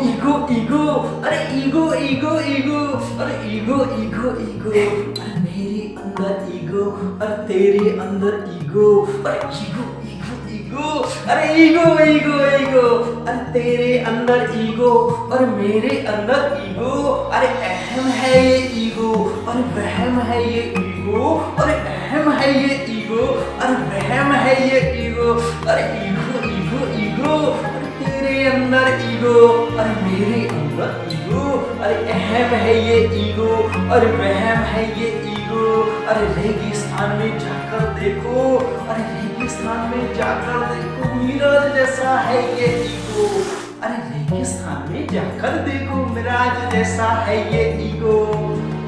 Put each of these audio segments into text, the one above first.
Ego ego, अरे ego ego ego, अरे ego ego ego, अरे मेरे अंदर ईगो, अरे तेरे अंदर ईगो, अरे ईगो ईगो ईगो, अरे ईगो ईगो ईगो, अरे तेरे अंदर ईगो, अरे मेरे अंदर ईगो, अरे अहम है ये ईगो, अरे वहम है ये ईगो, अरे अहम है ये ईगो, अरे वहम है ये ईगो, अरे ईगो ईगो ईगो, अरे तेरे अंदर ईगो, अरे मेरे अंदर ईगो, अरे अहम है ये ईगो, अरे वहम है ये ईगो, अरे रेगिस्तान में जाकर देखो, अरे रेगिस्तान में जाकर देखो, मिराज जैसा है ये ईगो, अरे रेगिस्तान में जाकर देखो, मिराज जैसा है ये ईगो,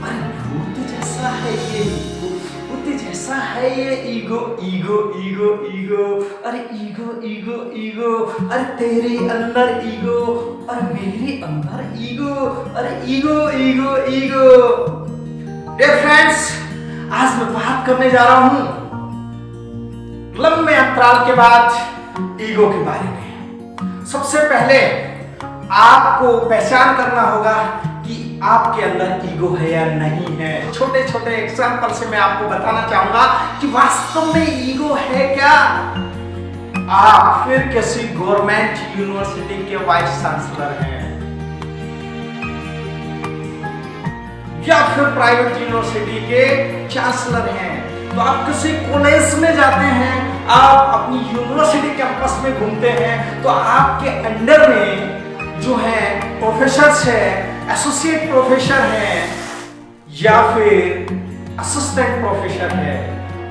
अरे भूत जैसा है ये ईगो, भूत जैसा है ये ईगो, ईगो ईगो ईगो, अरे ईगो ईगो ईगो, अरे तेरे अंदर ईगो, अरे मेरे अंदर ईगो, अरे ego ego ego. Dear friends, आज मैं बात करने जा रहा हूं लंबे अंतराल के बाद ईगो के बारे में। सबसे पहले आपको पहचान करना होगा कि आपके अंदर ईगो है या नहीं है। छोटे छोटे एग्जाम्पल से मैं आपको बताना चाहूंगा कि वास्तव में ईगो है क्या। आप फिर किसी गवर्नमेंट यूनिवर्सिटी के वाइस चांसलर हैं या फिर प्राइवेट यूनिवर्सिटी के चांसलर हैं, तो आप किसी कॉलेज में जाते हैं, आप अपनी यूनिवर्सिटी कैंपस में घूमते हैं, तो आपके अंडर में जो है प्रोफेसर्स है, एसोसिएट प्रोफेसर है या फिर असिस्टेंट प्रोफेसर है,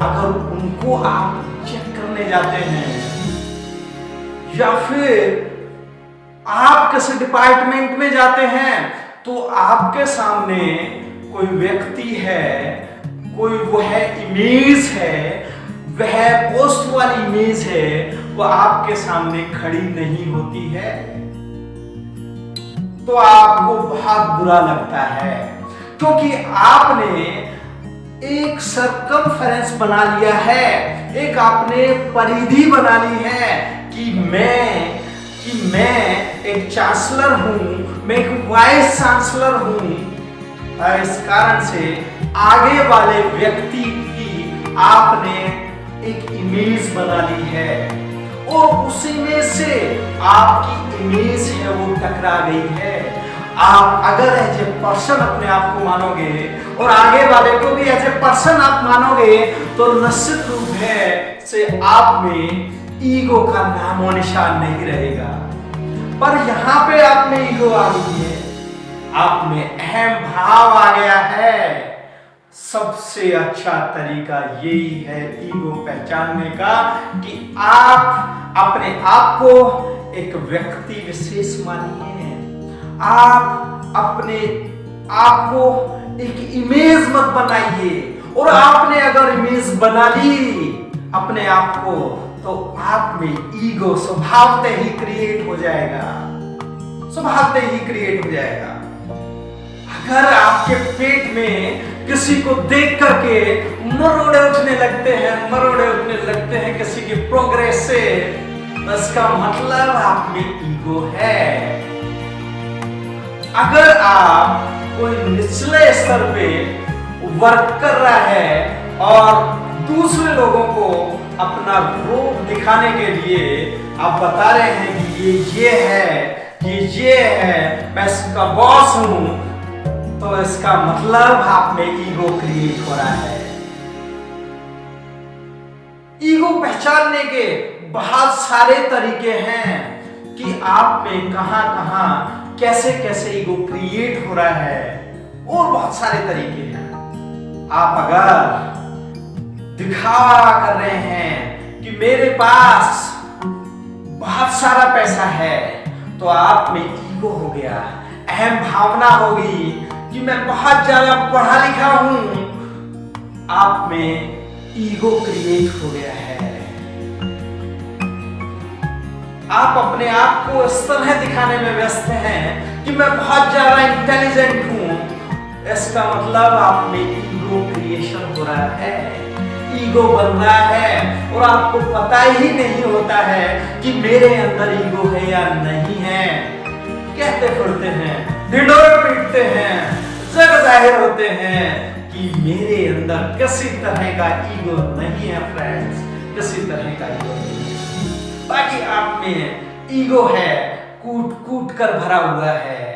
अगर उनको आप चेक करने जाते हैं या फिर आप किसी डिपार्टमेंट में जाते हैं, तो आपके सामने कोई व्यक्ति है, कोई वो है इमेज है, वह पोस्ट वाली इमेज है, वो आपके सामने खड़ी नहीं होती है, तो आपको बहुत बुरा लगता है, क्योंकि आपने एक सर्कमफेरेंस बना लिया है, एक आपने परिधि बना ली है कि मैं एक चांसलर हूं, मैं एक वाइस चांसलर हूं। इस कारण से आगे वाले व्यक्ति की आपने एक इमेज बना ली है और उसी में से आपकी इमेज है वो टकरा गई है। आप अगर एज ए पर्सन अपने आप को मानोगे और आगे वाले को भी एज ए पर्सन आप मानोगे, तो निश्चित रूप से आप में ईगो का नामो निशान नहीं रहेगा। पर यहाँ पे आप में ईगो आ गई है, आप में अहम भाव आ गया है। सबसे अच्छा तरीका यही है ईगो पहचानने का कि आप अपने आप को एक व्यक्ति विशेष मानिए। आप अपने आप को एक इमेज मत बनाइए, और आपने अगर इमेज बना ली अपने आप को, तो आप में ईगो स्वभावतः ही क्रिएट हो जाएगा, स्वभावतः ही क्रिएट हो जाएगा। अगर आपके पेट में किसी को देख करके मरोड़े उठने लगते हैं किसी की प्रोग्रेस से, तो इसका मतलब आप में ईगो है। अगर आप कोई निचले स्तर पे वर्क कर रहा है और दूसरे लोगों को अपना रूप दिखाने के लिए आप बता रहे हैं कि ये है, मैं इसका बॉस हूं, तो इसका मतलब आप में ईगो क्रिएट हो रहा है। ईगो पहचानने के बहुत सारे तरीके हैं कि आप में कहां कैसे ईगो क्रिएट हो रहा है, और बहुत सारे तरीके हैं। आप अगर दिखावा कर रहे हैं कि मेरे पास बहुत सारा पैसा है, तो आप में ईगो हो गया, अहम भावना होगी कि मैं बहुत ज्यादा पढ़ा लिखा हूं, आप में ईगो क्रिएट हो गया है। आप अपने आप को इस तरह दिखाने में व्यस्त हैं कि मैं बहुत ज्यादा इंटेलिजेंट हूं, इसका मतलब आप में ईगो क्रिएशन हो रहा है, ईगो बन रहा है, और आपको पता ही नहीं होता है कि मेरे अंदर ईगो है या नहीं है। कहते फिरते हैं, ढिंढोरे पीटते हैं, जग जाहिर होते हैं कि मेरे अंदर किसी तरह का ईगो नहीं है फ्रेंड्स, किसी तरह का ईगो नहीं है। बाकी आप में ईगो है, कूट कूट कर भरा हुआ है।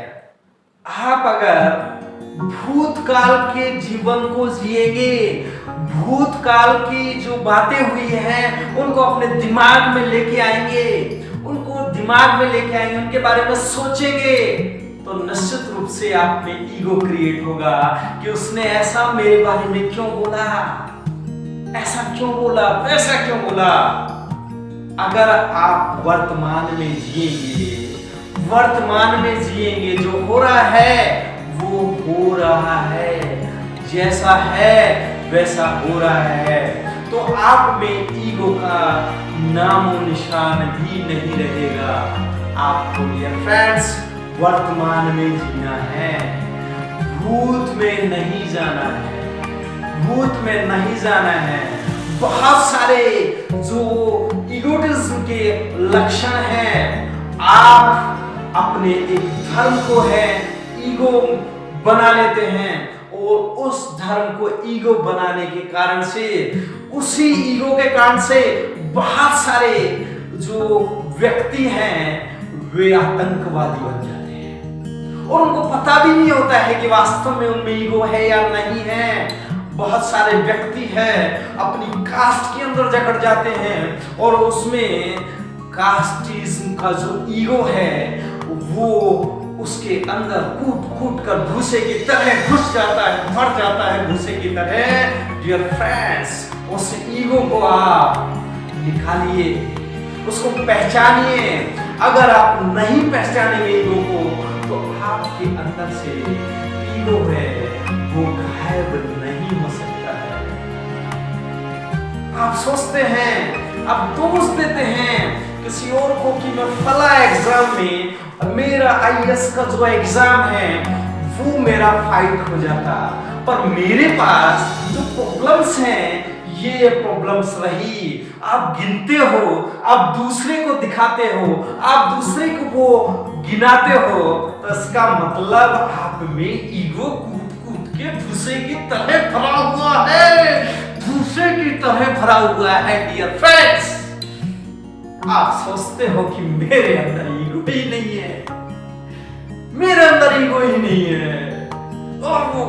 आप अगर भूतकाल के जीवन को जिएंगे, भूतकाल की जो बातें हुई हैं उनको अपने दिमाग में लेके आएंगे, उनको दिमाग में लेके आएंगे, उनके बारे में सोचेंगे, तो निश्चित रूप से आप में ईगो क्रिएट होगा कि उसने ऐसा मेरे बारे में क्यों बोला, ऐसा क्यों बोला, वैसा क्यों बोला। अगर आप वर्तमान में जिएंगे, वर्तमान में जिएंगे, जो हो रहा है वो हो रहा है, जैसा है वैसा हो रहा है, तो आप में ईगो का नामो निशान भी नहीं रहेगा। आपको डियर फ्रेंड्स वर्तमान में जीना है, भूत में नहीं जाना है, भूत में नहीं जाना है। बहुत सारे जो ईगोटिज्म के लक्षण हैं, आप अपने एक धर्म को है ईगो बना लेते हैं और उस धर्म को ईगो बनाने के कारण से, उसी ईगो के कारण से बहुत सारे जो व्यक्ति हैं वे आतंकवादी बन जाते हैं और उनको पता भी नहीं होता है कि वास्तव में उनमें ईगो है या नहीं है। बहुत सारे व्यक्ति हैं अपनी कास्ट के अंदर जकड़ जाते हैं और उसमें कास्टिज्म का जो ईगो है वो उसके अंदर कूट कूट कर भूसे की तरह घुस जाता है, भर जाता है भूसे की तरह। डियर फ्रेंड्स, उस ईगो को आप निकालिए, उसको पहचानिए। अगर आप नहीं पहचानेंगे ईगो को तो आपके अंदर से ईगो है वो गायब नहीं हो सकता है। आप सोचते हैं, आप दोष देते हैं किसी और को कि मैं फला एग्जाम में मेरा आईएएस का जो एग्जाम है वो मेरा फाइट हो जाता, पर मेरे पास जो प्रॉब्लम्स हैं ये प्रॉब्लम्स रही। आप गिनते हो, आप दूसरे को दिखाते हो, आप दूसरे को वो गिनाते हो, तो इसका मतलब आप में ईगो कूट कूट के भूसे की तरह भरा हुआ है, भूसे की तरह भरा हुआ है। डियर फ्रेंड्स, आप सोचते हो कि मेरे अंदर ईगो ही नहीं है, मेरे अंदर ईगो ही नहीं है, और वो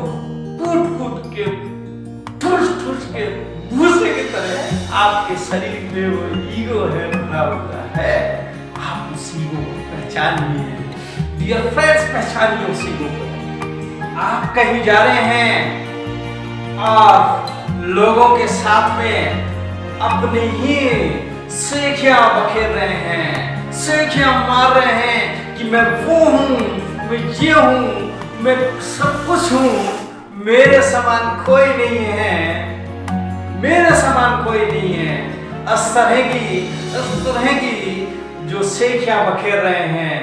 कूट कूट के ठुस ठुस के भूसे की तरह आपके शरीर में वो ईगो है भरा हुआ है। आप उस ईगो को पहचानिए। डियर फ्रेंड्स, पहचानिए उस ईगो को। आप कहीं जा रहे हैं और लोगों के साथ में अपने ही सेखियां बखेर रहे हैं, सेखियां मार रहे हैं कि मैं वो हूं, मैं ये हूं, मैं सब कुछ हूं, मेरे समान कोई नहीं है, मेरे समान कोई नहीं है। इस तरह की जो सेखियां बखेर रहे हैं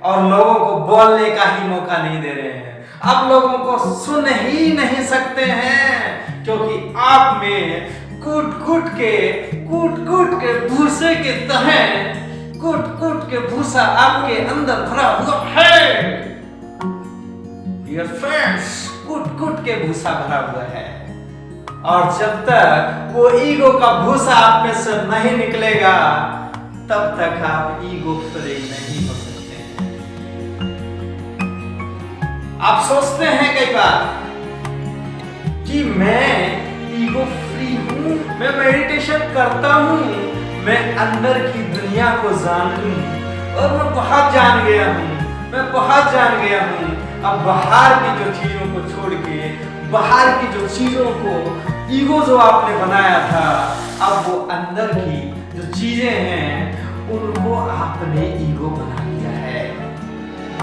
और लोगों को बोलने का ही मौका नहीं दे रहे हैं, आप लोगों को सुन ही नहीं सकते हैं, क्योंकि आप में कूट कूट के भूसे के तरह कूट के भूसा आपके अंदर भरा हुआ है। डियर फ्रेंड्स, कूट के भूसा भरा हुआ है, और जब तक वो ईगो का भूसा आप में से नहीं निकलेगा तब तक आप ईगो फ्री नहीं हो सकते हैं। आप सोचते हैं कई बार कि मैं ईगो फ्री हूं, मैं मेडिटेशन करता हूं, मैं अंदर की दुनिया को जान लूं, और मैं बहुत जान गया हूं, मैं बहुत जान गया हूं। अब बाहर की जो चीजों को छोड़ के, बाहर की जो चीजों को ईगो जो आपने बनाया था, अब वो अंदर की जो चीजें हैं उनको आपने ईगो बना लिया है।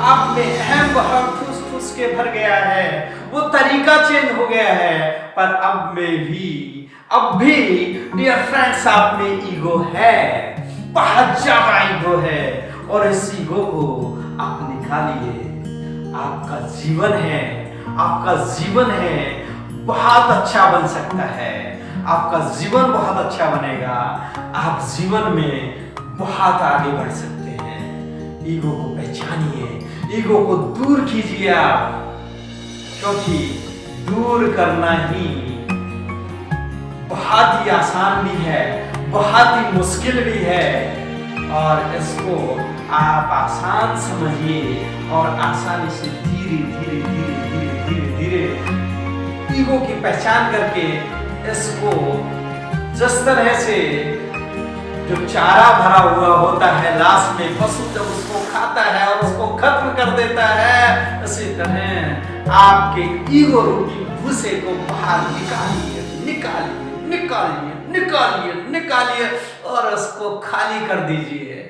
आप में अहम बहुत ठूस के भर गया है, वो तरीका चेंज हो गया है, पर अब भी डियर फ्रेंड्स, आप में ईगो है, बहुत ज्यादा ईगो है, और इस ईगो को आप निकालिए। आपका जीवन है बहुत अच्छा बन सकता है, आपका जीवन बहुत अच्छा बनेगा, आप जीवन में बहुत आगे बढ़ सकते हैं। ईगो को पहचानिए, ईगो को दूर कीजिए आप, क्योंकि दूर करना ही बहुत ही आसान भी है, बहुत ही मुश्किल भी है। और इसको आप आसान समझिए और आसानी से धीरे धीरे धीरे धीरे धीरे धीरे ईगो की पहचान करके इसको जिस तरह से जो चारा भरा हुआ होता है लास्ट में पशु जब उसको खाता है और उसको खत्म कर देता है, इसी तरह आपके ईगो रूपी भूसे को बाहर निकालिए निकालिए निकालिए निकालिए निकालिए और उसको खाली कर दीजिए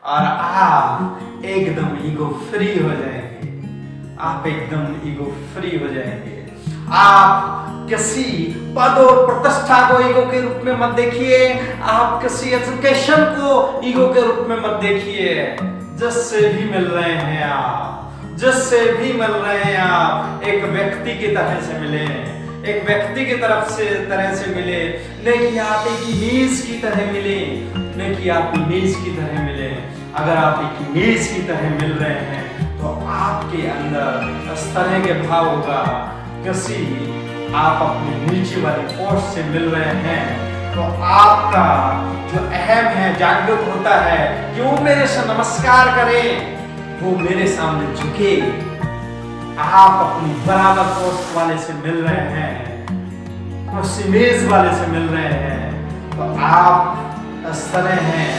और आप एकदम ईगो फ्री हो जाएंगे। आप एकदम ईगो फ्री हो जाएंगे। आप किसी पद और प्रतिष्ठा को ईगो के रूप में मत देखिए, आप किसी एजुकेशन को ईगो के रूप में मत देखिए। जिससे भी मिल रहे हैं आप, जिससे भी मिल रहे हैं आप, एक व्यक्ति की तरह से मिले, एक व्यक्ति की तरफ से तरह से मिले, नहीं कि आप एक इमेज की तरह मिले, नहीं कि आप इमेज की तरह मिले। अगर आप एक इमेज की तरह मिल रहे हैं तो आपके अंदर इस तरह के भाव होगा। किसी आप अपने नीचे वाले पोस्ट से मिल रहे हैं तो आपका जो अहम है जागृत होता है कि वो मेरे से नमस्कार करे, वो मेरे सामने झुके। आप अपनी बराबर पोस्ट वाले से मिल रहे हैं, उस इमेज वाले से मिल रहे हैं तो आप इस तरह हैं,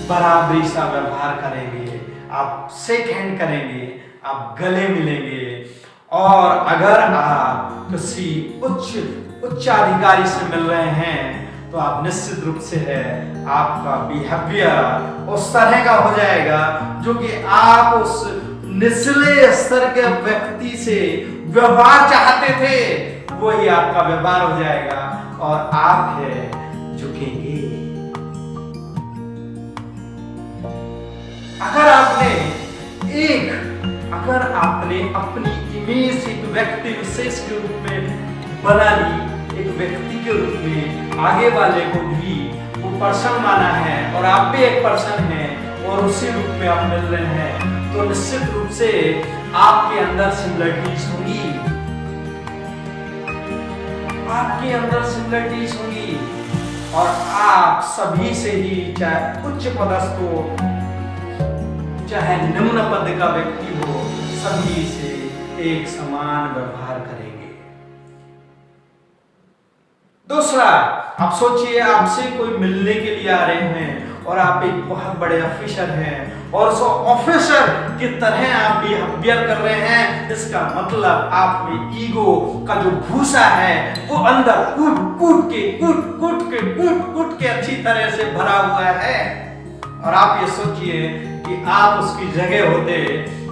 बराबरी सा व्यवहार करेंगे, आप शेक हैंड करेंगे, आप गले मिलेंगे। और अगर आप किसी उच्चाधिकारी से मिल रहे हैं तो आप निश्चित रूप से है आपका बिहेवियर उस तरह का हो जाएगा जो कि आप उस निचले स्तर के व्यक्ति से व्यवहार चाहते थे, वही आपका व्यवहार हो जाएगा और आप है झुकेंगे। अगर आपने अपनी इमेज एक व्यक्ति विशेष के रूप में बना ली, एक व्यक्ति के रूप में आगे वाले को भी वो पर्सन माना है और आप भी एक पर्सन हैं और उसी रूप में आप मिल रहे हैं, तो निश्चित रूप से आपके अंदर सिमिलरिटीज होंगी, आपके अंदर सिमिलरिटीज होंगी और आप सभी से ही, चाहे उच्च पदस्थ हो चाहे निम्न पद का व्यक्ति हो, सभी से एक समान व्यवहार करेंगे। दूसरा, आप सोचिए आपसे कोई मिलने के लिए आ रहे हैं और आप एक बहुत बड़े ऑफिसर हैं और उस ऑफिसर की तरह आप बिहेवियर कर रहे हैं, इसका मतलब आप में ईगो का जो भूसा है वो अंदर कूट कूट के अच्छी तरह से भरा हुआ है। और आप ये सोचिए कि आप उसकी जगह होते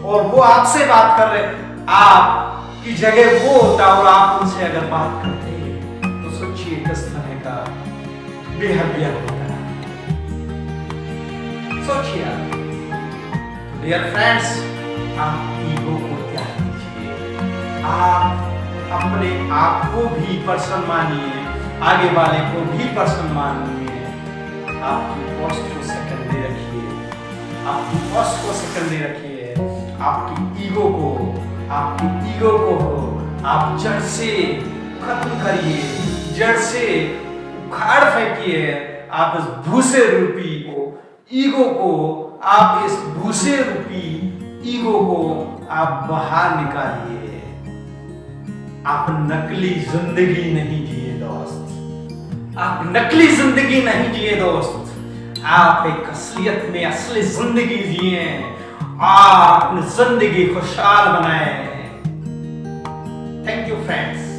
और वो आपसे बात कर रहे, आपकी जगह वो होता और आप उनसे अगर बात करते तो सोचिए किस तरह का बिहेवियर होता है। सोचिए आप। डियर फ्रेंड्स, आप ईगो को त्याग दीजिए, आप अपने आप को भी पर्सन मानिए, आगे वाले को भी पर्सन मानिए। आपकी पोस्ट को सेकेंडरी रखिए, आपकी पोस्ट को सेकेंडरी रखिए, आपकी ईगो को आप जड़ से खत्म करिए, जड़ से उखाड़ फेंकिए। आप इस भूसे रूपी ईगो को, आप इस भूसे रूपी ईगो को आप बाहर निकालिए। आप नकली जिंदगी नहीं जिए दोस्त, आप नकली जिंदगी नहीं जिए दोस्त, आप एक असलियत में असली जिंदगी जिए, आप अपनी जिंदगी खुशहाल बनाए। Thank you friends.